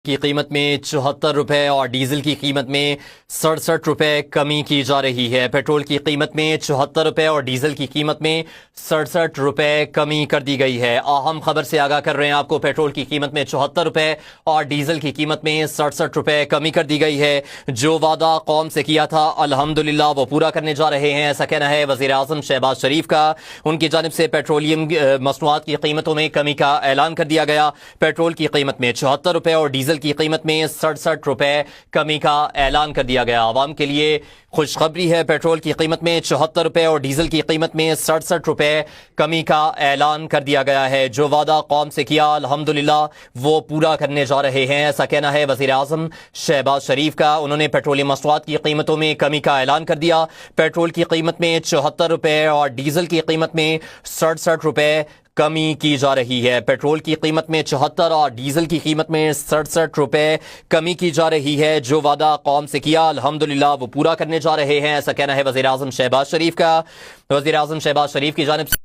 کی قیمت میں 74 روپے اور ڈیزل کی قیمت میں 67 روپے کمی کی جا رہی ہے۔ پیٹرول کی قیمت میں 74 روپے اور ڈیزل کی قیمت میں 67 روپے کمی کر دی گئی ہے۔ اہم خبر سے آگاہ کر رہے ہیں آپ کو، پیٹرول کی قیمت میں 74 روپے اور ڈیزل کی قیمت میں 67 روپے کمی کر دی گئی ہے۔ جو وعدہ قوم سے کیا تھا الحمدللہ وہ پورا کرنے جا رہے ہیں، ایسا کہنا ہے وزیر اعظم شہباز شریف کا۔ ان کی جانب سے پیٹرولیم مصنوعات کی قیمتوں میں کمی کا اعلان کر دیا گیا۔ پیٹرول کی قیمت میں 74 روپے اور ڈیزل کی قیمت میں 67 روپے کمی کا اعلان کر دیا گیا۔ عوام کے لیے خوشخبری ہے، پیٹرول کی قیمت میں 74 روپے اور ڈیزل کی قیمت میں 67 روپے کمی کا اعلان کر دیا گیا ہے۔ جو وعدہ قوم سے کیا الحمدللہ وہ پورا کرنے جا رہے ہیں، ایسا کہنا ہے وزیر اعظم شہباز شریف کا۔ انہوں نے پیٹرولیم مصنوعات کی قیمتوں میں کمی کا اعلان کر دیا۔ پیٹرول کی قیمت میں 74 روپے اور ڈیزل کی قیمت میں 67 روپے کمی کی جا رہی ہے۔ پیٹرول کی قیمت میں 74 اور ڈیزل کی قیمت میں 67 روپے کمی کی جا رہی ہے۔ جو وعدہ قوم سے کیا الحمدللہ وہ پورا کرنے جا رہے ہیں، ایسا کہنا ہے وزیر اعظم شہباز شریف کا۔ وزیر اعظم شہباز شریف کی جانب سے